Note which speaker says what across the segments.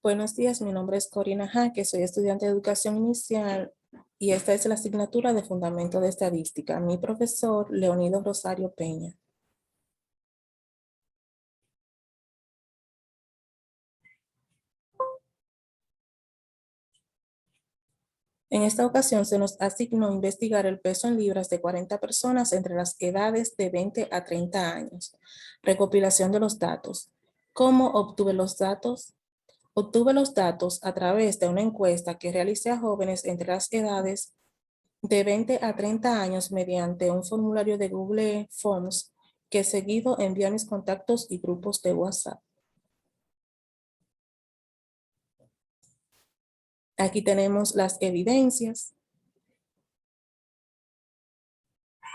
Speaker 1: Buenos días, mi nombre es Corina Jaque, soy estudiante de educación inicial y esta es la asignatura de Fundamento de Estadística. Mi profesor, Leonido Rosario Peña. En esta ocasión se nos asignó investigar el peso en libras de 40 personas entre las edades de 20 a 30 años. Recopilación de los datos. ¿Cómo obtuve los datos? Obtuve los datos a través de una encuesta que realicé a jóvenes entre las edades de 20 a 30 años mediante un formulario de Google Forms que seguido envié a mis contactos y grupos de WhatsApp. Aquí tenemos las evidencias.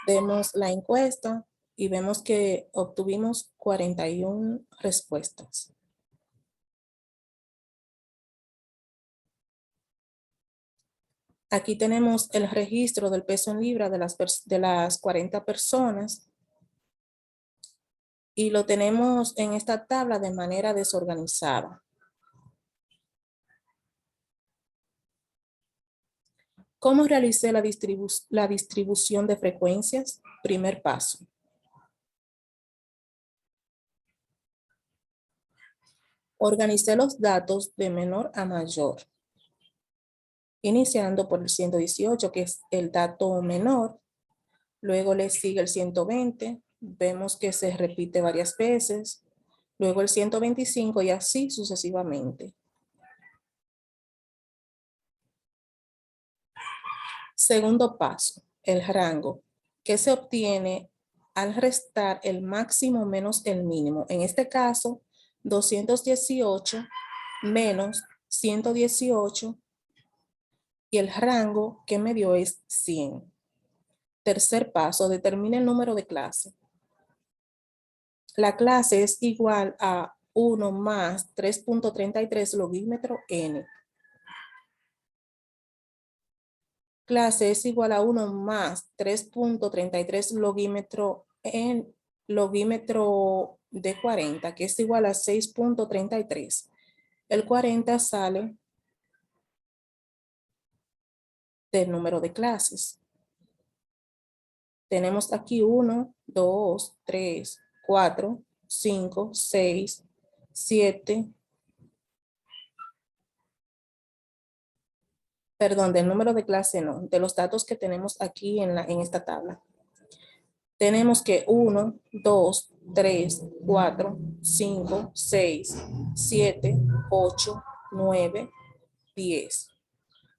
Speaker 1: Vemos la encuesta y vemos que obtuvimos 41 respuestas. Aquí tenemos el registro del peso en libra de las 40 personas y lo tenemos en esta tabla de manera desorganizada. ¿Cómo realicé la distribución de frecuencias? Primer paso. Organicé los datos de menor a mayor, iniciando por el 118, que es el dato menor. Luego le sigue el 120, vemos que se repite varias veces. Luego el 125 y así sucesivamente. Segundo paso, el rango, que se obtiene al restar el máximo menos el mínimo. En este caso, 218 menos 118 y el rango que me dio es 100. Tercer paso, determina el número de clase. La clase es igual a 1 más 3.33 logímetro n. Clase es igual a 1 más 3.33 logímetro n, logímetro de 40, que es igual a 6.33. El 40 sale del número de clases. Tenemos aquí 1, 2, 3, 4, 5, 6, 7. Perdón, del número de clase no, de los datos que tenemos aquí en esta tabla. Tenemos que 1, 2, 3, 4, 5, 6, 7, 8, 9, 10.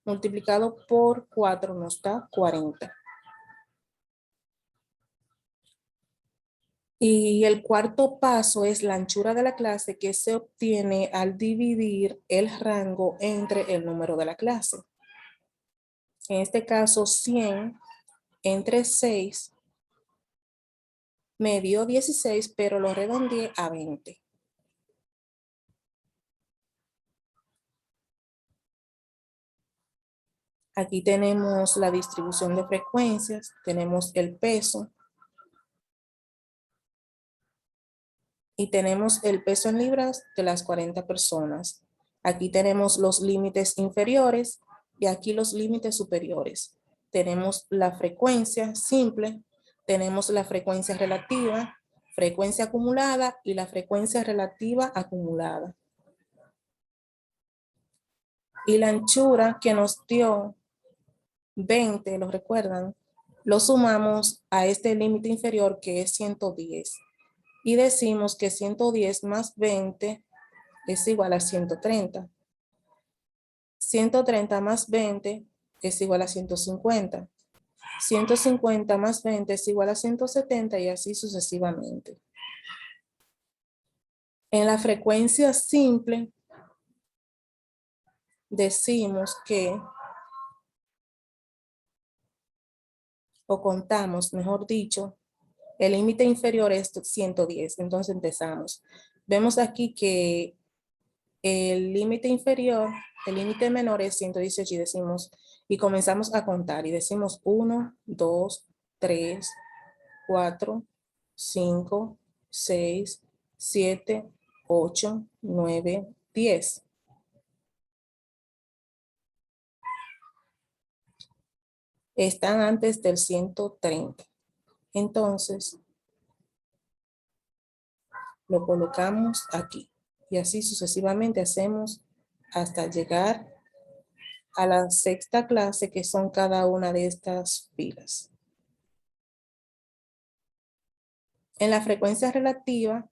Speaker 1: Multiplicado por 4 nos da 40. Y el cuarto paso es la anchura de la clase que se obtiene al dividir el rango entre el número de la clase. En este caso 100 entre 6 me dio 16, pero lo redondeé a 20. Aquí tenemos la distribución de frecuencias, tenemos el peso y tenemos el peso en libras de las 40 personas. Aquí tenemos los límites inferiores y aquí los límites superiores. Tenemos la frecuencia simple, tenemos la frecuencia relativa, frecuencia acumulada y la frecuencia relativa acumulada. Y la anchura que nos dio 20, ¿lo recuerdan? Lo sumamos a este límite inferior que es 110. Y decimos que 110 más 20 es igual a 130. 130 más 20 es igual a 150. 150 más 20 es igual a 170 y así sucesivamente. En la frecuencia simple decimos que, o contamos, mejor dicho, el límite inferior es 110. Entonces empezamos. Vemos aquí que el límite inferior, el límite menor es 118 y decimos, y comenzamos a contar y decimos 1, 2, 3, 4, 5, 6, 7, 8, 9, 10. están antes del 130. Entonces, lo colocamos aquí. Y así sucesivamente hacemos hasta llegar a la sexta clase, que son cada una de estas filas. En la frecuencia relativa,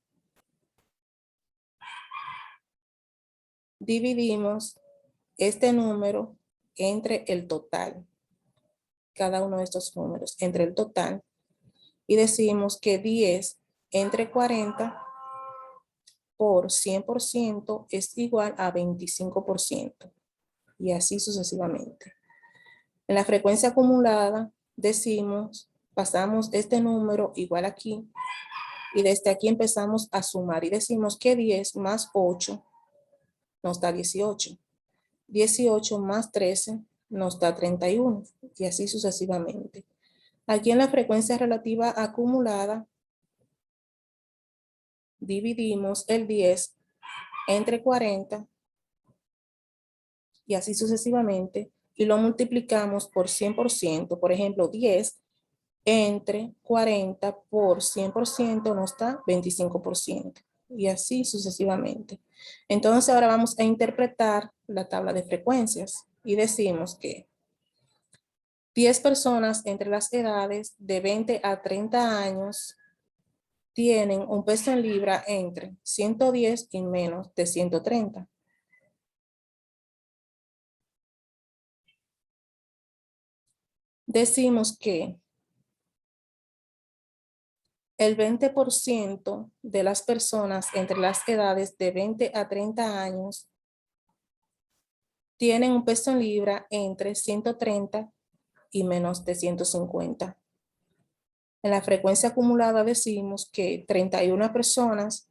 Speaker 1: dividimos este número entre el total, cada uno de estos números entre el total, y decimos que 10 entre 40 por 100% es igual a 25%, y así sucesivamente. En la frecuencia acumulada decimos, pasamos este número igual aquí, y desde aquí empezamos a sumar y decimos que 10 más 8 nos da 18. 18 más 13 nos da 31, y así sucesivamente. Aquí en la frecuencia relativa acumulada, dividimos el 10 entre 40 y así sucesivamente, y lo multiplicamos por 100%. Por ejemplo, 10 entre 40 por 100% nos da 25%, y así sucesivamente. Entonces ahora vamos a interpretar la tabla de frecuencias y decimos que 10 personas entre las edades de 20 a 30 años tienen un peso en libra entre 110 y menos de 130. Decimos que el 20% de las personas entre las edades de 20 a 30 años tienen un peso en libra entre 130 y menos de 150. En la frecuencia acumulada decimos que 31 personas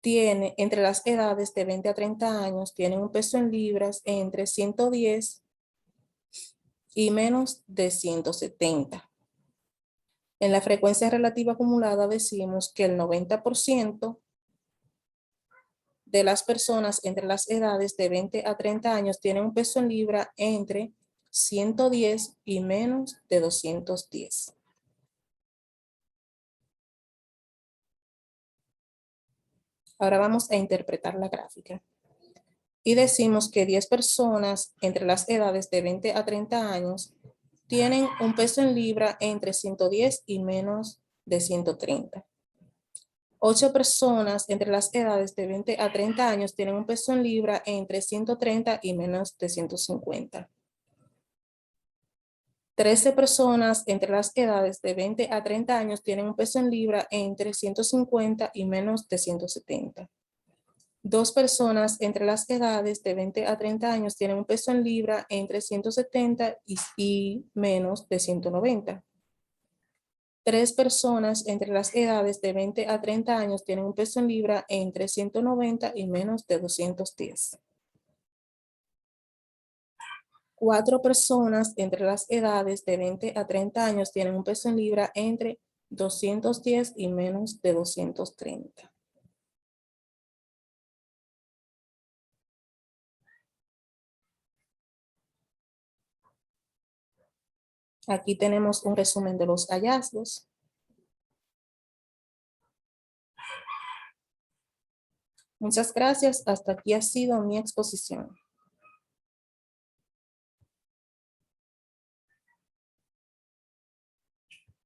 Speaker 1: entre las edades de 20 a 30 años tienen un peso en libras entre 110 y menos de 170. En la frecuencia relativa acumulada decimos que el 90% de las personas entre las edades de 20 a 30 años tienen un peso en libra entre 110 y menos de 210. Ahora vamos a interpretar la gráfica. Y decimos que 10 personas entre las edades de 20 a 30 años tienen un peso en libra entre 110 y menos de 130. 8 personas entre las edades de 20 a 30 años tienen un peso en libra entre 130 y menos de 150. 13 personas entre las edades de 20 a 30 años tienen un peso en libra entre 150 y menos de 170. 2 personas entre las edades de 20 a 30 años tienen un peso en libra entre 170 y menos de 190. 3 personas entre las edades de 20 a 30 años tienen un peso en libra entre 190 y menos de 210. 4 personas entre las edades de 20 a 30 años tienen un peso en libra entre 210 y menos de 230. Aquí tenemos un resumen de los hallazgos. Muchas gracias. Hasta aquí ha sido mi exposición.